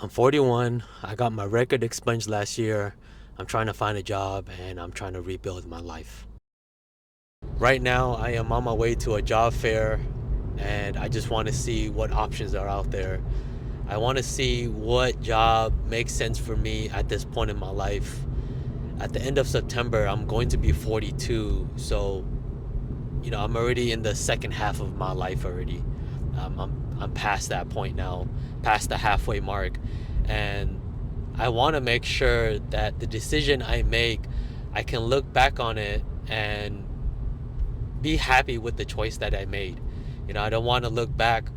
I'm 41. I got my record expunged last year. I'm trying to find a job and I'm trying to rebuild my life. Right now, I am on my way to a job fair and I just want to see what options are out there. I want to see what job makes sense for me at this point in my life. At the end of September, I'm going to be 42. So, I'm already in the second half of my life already. I'm past that point now, past the halfway mark. And I want to make sure that the decision I make, I can look back on it and be happy with the choice that I made. I don't want to look back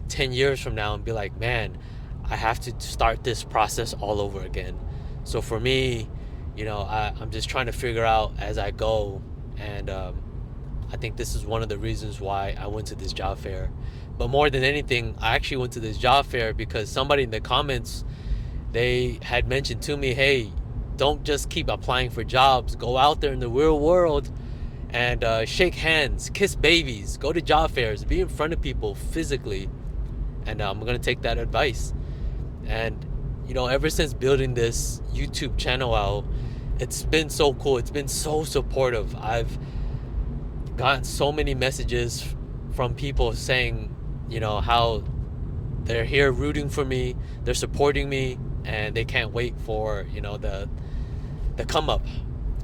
10 years from now and be like, man, I have to start this process all over again. So for me, I'm just trying to figure out as I go. And I think this is one of the reasons why I went to this job fair. But more than anything, I actually went to this job fair because somebody in the comments, they had mentioned to me, hey, don't just keep applying for jobs. Go out there in the real world and shake hands, kiss babies, go to job fairs, be in front of people physically. And I'm going to take that advice. And, ever since building this YouTube channel out, it's been so cool. It's been so supportive. I've gotten so many messages from people saying, how they're here rooting for me, they're supporting me, and they can't wait for, the come up.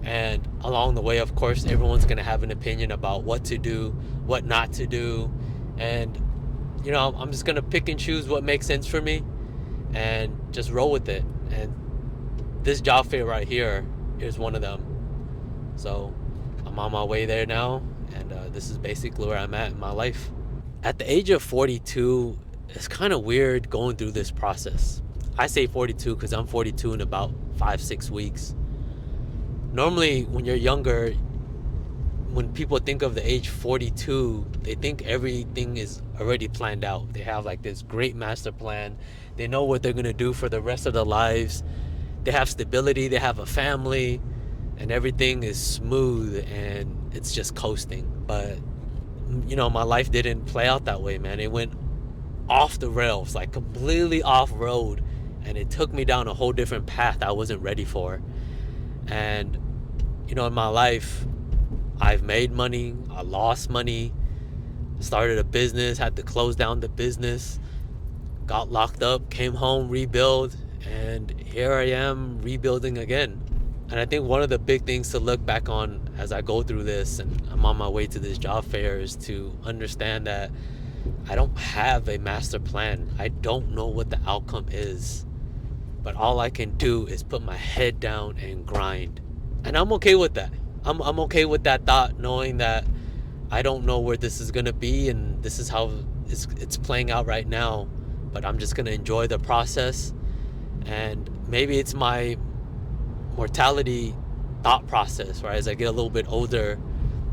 And along the way, of course, everyone's going to have an opinion about what to do, what not to do. And, I'm just going to pick and choose what makes sense for me and just roll with it. And this job fair right here is one of them. So I'm on my way there now. And this is basically where I'm at in my life. At the age of 42, it's kind of weird going through this process. I say 42 because I'm 42 in about 5-6 weeks. Normally, when you're younger, when people think of the age 42, they think everything is already planned out. They have like this great master plan. They know what they're going to do for the rest of their lives. They have stability, they have a family, and everything is smooth and it's just coasting. But, my life didn't play out that way, man. It went off the rails, like completely off road. And it took me down a whole different path I wasn't ready for. And, in my life, I've made money, I lost money, started a business, had to close down the business, got locked up, came home, rebuild, and here I am rebuilding again. And I think one of the big things to look back on as I go through this and I'm on my way to this job fair is to understand that I don't have a master plan. I don't know what the outcome is. But all I can do is put my head down and grind. And I'm okay with that. I'm okay with that thought, knowing that I don't know where this is going to be and this is how it's playing out right now. But I'm just going to enjoy the process. And maybe it's my mortality thought process, right? As I get a little bit older,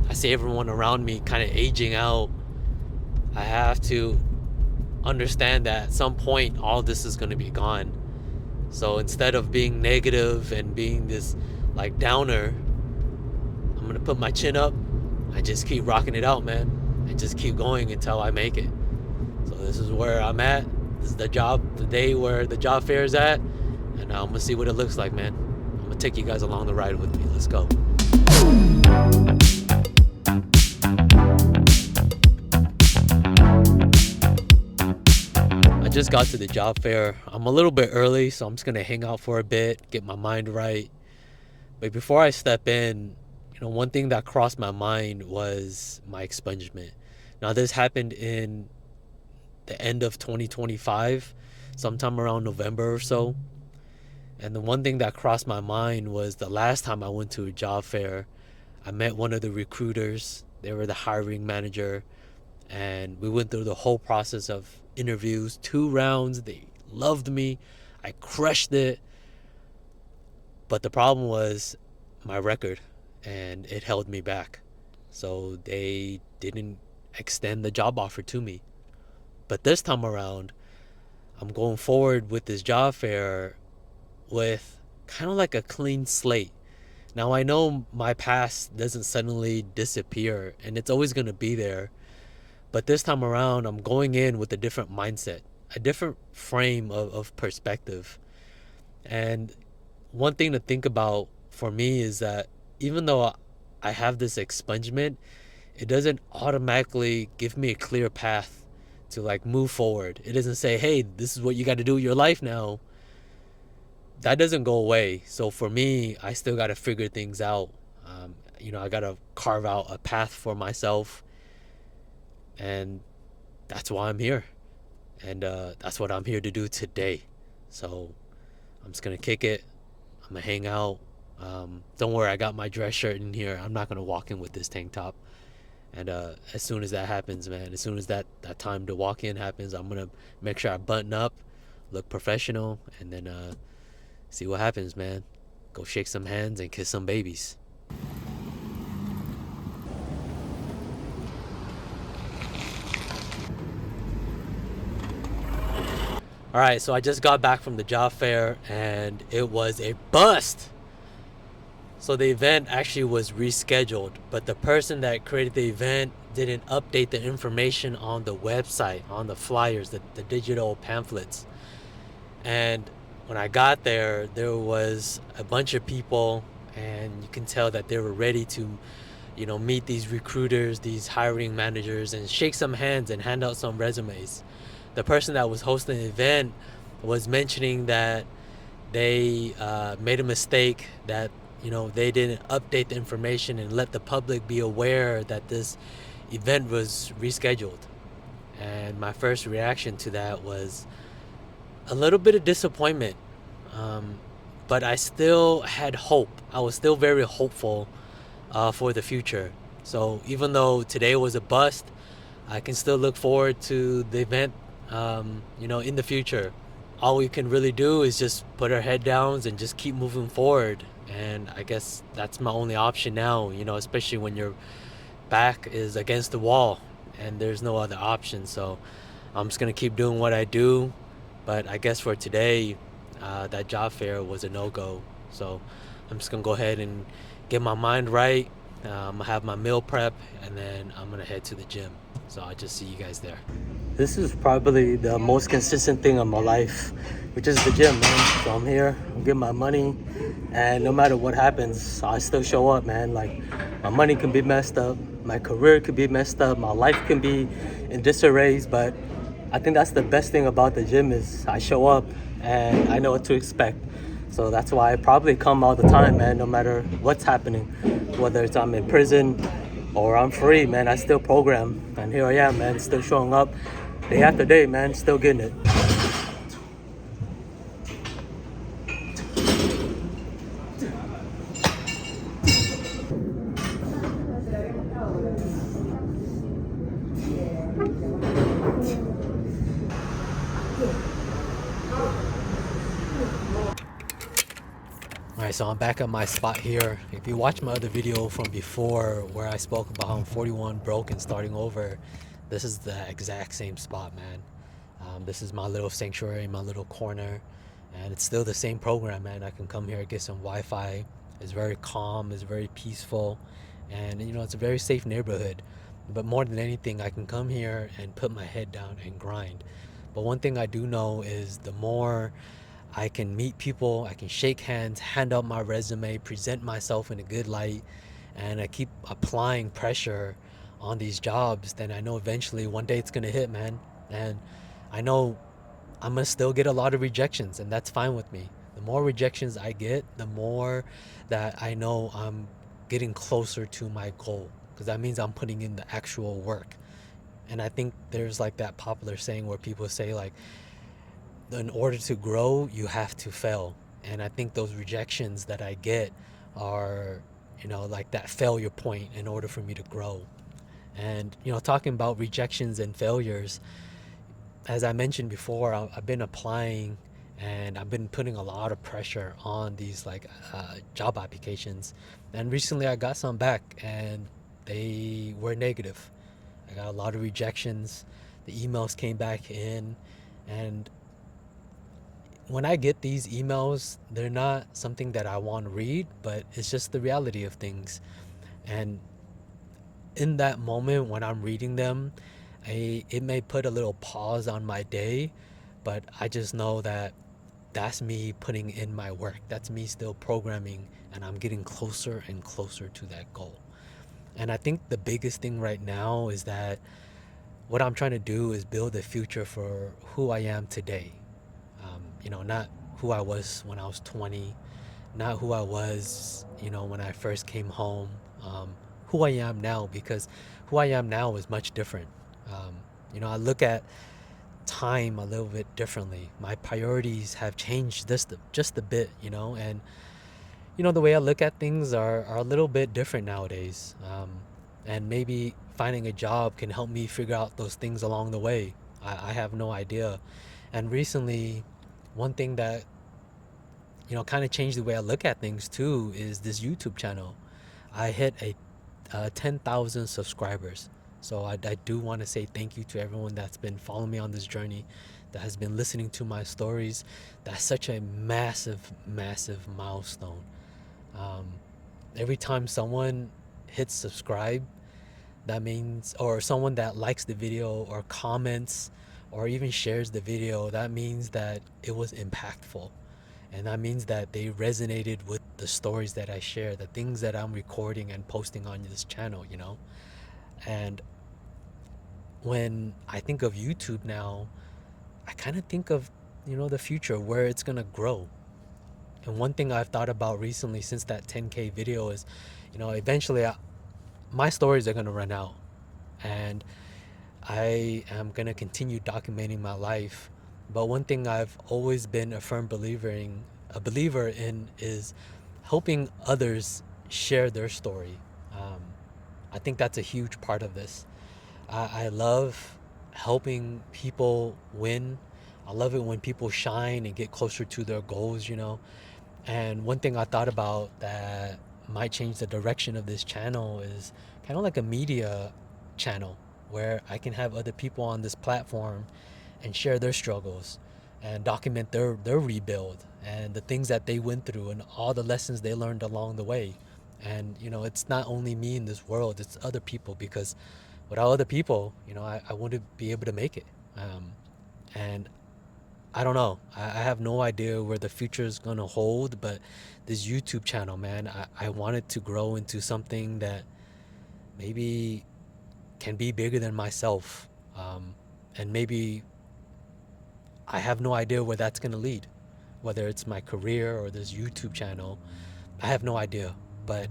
I see everyone around me kind of aging out. I have to understand that at some point all this is going to be gone. So instead of being negative and being this like downer, I'm going to put my chin up. I just keep rocking it out, man. And just keep going until I make it. So this is where I'm at. This is the day where the job fair is at. And I'm going to see what it looks like, man. I'm going to take you guys along the ride with me. Let's go. I just got to the job fair. I'm a little bit early, so I'm just going to hang out for a bit, get my mind right. But before I step in, one thing that crossed my mind was my expungement. Now, this happened in the end of 2025, sometime around November or so. And the one thing that crossed my mind was the last time I went to a job fair, I met one of the recruiters. They were the hiring manager. And we went through the whole process of interviews, 2 rounds. They loved me. I crushed it. But the problem was my record, and it held me back. So they didn't extend the job offer to me. But this time around, I'm going forward with this job fair with kind of like a clean slate. Now, I know my past doesn't suddenly disappear, and it's always going to be there. But this time around, I'm going in with a different mindset. a different frame of perspective. And one thing to think about for me is that even though I have this expungement, it doesn't automatically give me a clear path to like move forward. It doesn't say, hey, this is what you got to do with your life now. That doesn't go away. So for me, I still got to figure things out. I got to carve out a path for myself. And that's why I'm here. And that's what I'm here to do today. So I'm just going to kick it. I'm going to hang out. Don't worry, I got my dress shirt in here. I'm not going to walk in with this tank top. And as soon as that happens, man, as soon as that time to walk in happens, I'm going to make sure I button up, look professional, and then see what happens, man. Go shake some hands and kiss some babies. All right, so I just got back from the job fair and it was a bust. So the event actually was rescheduled, but the person that created the event didn't update the information on the website, on the flyers, the digital pamphlets. And when I got there, there was a bunch of people, and you can tell that they were ready to, meet these recruiters, these hiring managers, and shake some hands and hand out some resumes. The person that was hosting the event was mentioning that they made a mistake, that they didn't update the information and let the public be aware that this event was rescheduled. And my first reaction to that was a little bit of disappointment, but I still had hope. I was still very hopeful for the future. So even though today was a bust, I can still look forward to the event in the future. All we can really do is just put our head down and just keep moving forward. And I guess that's my only option now, especially when your back is against the wall and there's no other option. So I'm just going to keep doing what I do. But I guess for today, that job fair was a no-go. So I'm just going to go ahead and get my mind right. I'm going to have my meal prep, and then I'm going to head to the gym. So I'll just see you guys there. This is probably the most consistent thing in my life, which is the gym, man. So I'm here, I'm getting my money, and no matter what happens, I still show up, man. Like, my money can be messed up, my career could be messed up, my life can be in disarray, but I think that's the best thing about the gym is I show up and I know what to expect. So that's why I probably come all the time, man, no matter what's happening. Whether it's I'm in prison or I'm free, man, I still program. And here I am, man, still showing up day after day, man, still getting it. Alright, so I'm back at my spot here. If you watch my other video from before where I spoke about how I'm 41 broke and starting over, this is the exact same spot, man. This is my little sanctuary, my little corner, and it's still the same program, man. I can come here, get some Wi-Fi. It's very calm, it's very peaceful, and it's a very safe neighborhood. But more than anything, I can come here and put my head down and grind. But one thing I do know is the more I can meet people, I can shake hands, hand out my resume, present myself in a good light, and I keep applying pressure on these jobs, then I know eventually one day it's gonna hit, man. And I know I'm gonna still get a lot of rejections, and that's fine with me. The more rejections I get, the more that I know I'm getting closer to my goal, because that means I'm putting in the actual work. And I think there's like that popular saying where people say like, in order to grow, you have to fail. And I think those rejections that I get are, like that failure point in order for me to grow. And, talking about rejections and failures, as I mentioned before, I've been applying and I've been putting a lot of pressure on these like job applications. And recently I got some back and they were negative. I got a lot of rejections. The emails came back in, and when I get these emails, they're not something that I want to read, but it's just the reality of things. And in that moment when I'm reading them, it may put a little pause on my day, but I just know that that's me putting in my work. That's me still programming, and I'm getting closer and closer to that goal. And I think the biggest thing right now is that what I'm trying to do is build a future for who I am today. Not who I was when I was 20, not who I was, when I first came home. Who I am now, because who I am now is much different. I look at time a little bit differently. My priorities have changed just a bit, and the way I look at things are a little bit different nowadays. And maybe finding a job can help me figure out those things along the way. I have no idea. And recently, one thing that kind of changed the way I look at things too is this YouTube channel. I hit a 10,000 subscribers. So I do want to say thank you to everyone that's been following me on this journey, that has been listening to my stories. That's such a massive, massive milestone. Um, every time someone hits subscribe, that means, or someone that likes the video or comments or even shares the video, that means that it was impactful. And that means that they resonated with the stories that I share, the things that I'm recording and posting on this channel. And when I think of YouTube now, I kind of think of, the future, where it's going to grow. And one thing I've thought about recently since that 10K video is, eventually my stories are going to run out. And I am going to continue documenting my life. But one thing I've always been a firm believer in is helping others share their story. Um, I think that's a huge part of this. I love helping people win. I love it when people shine and get closer to their goals. And one thing I thought about that might change the direction of this channel is kind of like a media channel where I can have other people on this platform and share their struggles and document their rebuild and the things that they went through and all the lessons they learned along the way. And it's not only me in this world, it's other people, because without other people, I wouldn't be able to make it. And I don't know. I have no idea where the future is going to hold, but this YouTube channel, man, I want it to grow into something that maybe can be bigger than myself. And maybe I have no idea where that's going to lead, whether it's my career or this YouTube channel. I have no idea, but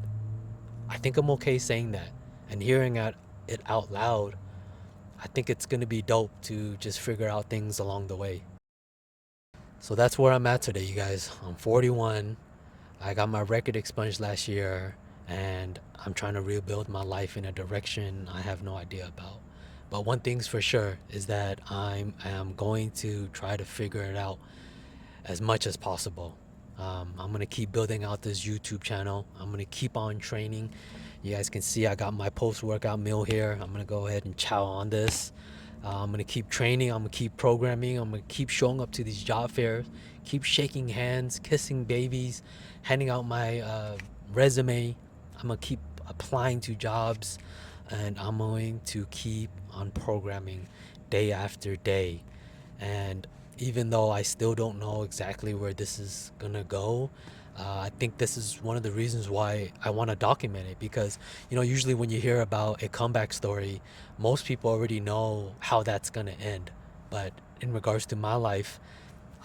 I think I'm okay saying that. And hearing it out loud, I think it's going to be dope to just figure out things along the way. So that's where I'm at today, you guys. I'm 41. I got my record expunged last year, and I'm trying to rebuild my life in a direction I have no idea about. But one thing's for sure is that I am going to try to figure it out as much as possible. I'm going to keep building out this YouTube channel. I'm going to keep on training. You guys can see I got my post-workout meal here. I'm going to go ahead and chow on this. I'm going to keep training. I'm going to keep programming. I'm going to keep showing up to these job fairs, keep shaking hands, kissing babies, handing out my resume. I'm going to keep applying to jobs, and I'm going to keep on programming day after day. And even though I still don't know exactly where this is going to go, I think this is one of the reasons why I want to document it, because usually when you hear about a comeback story, most people already know how that's going to end. But in regards to my life,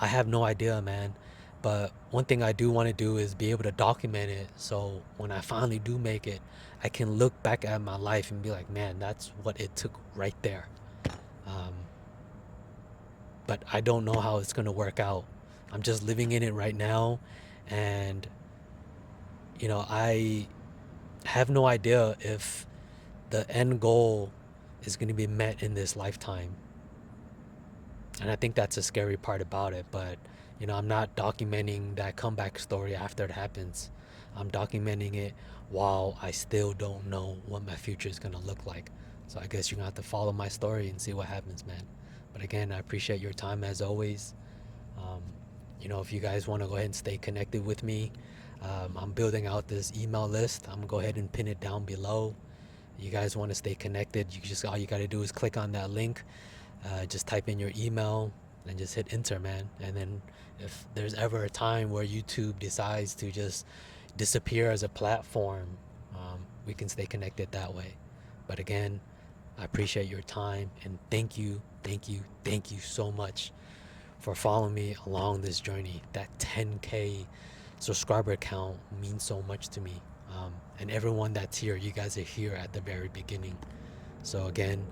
I have no idea, man. But one thing I do want to do is be able to document it, so when I finally do make it, I can look back at my life and be like, man, that's what it took right there. um, but I don't know how it's going to work out. I'm just living in it right now, and I have no idea if the end goal is going to be met in this lifetime. And I think that's a scary part about it. But I'm not documenting that comeback story after it happens. I'm documenting it while I still don't know what my future is going to look like. So I guess you're going to have to follow my story and see what happens, man. But again, I appreciate your time as always. um, if you guys want to go ahead and stay connected with me, I'm building out this email list. I'm gonna go ahead and pin it down below. You guys want to stay connected, all you got to do is click on that link. Just type in your email, and just hit enter, man. And then if there's ever a time where YouTube decides to just disappear as a platform, we can stay connected that way. But again, I appreciate your time, and thank you, thank you, thank you so much for following me along this journey. That 10K subscriber count means so much to me. And everyone that's here, you guys are here at the very beginning. So again,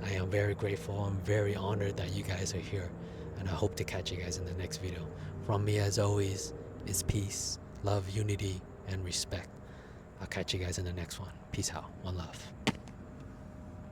I am very grateful. I'm very honored that you guys are here. And I hope to catch you guys in the next video. From me, as always, is peace, love, unity, and respect. I'll catch you guys in the next one. Peace out. One love.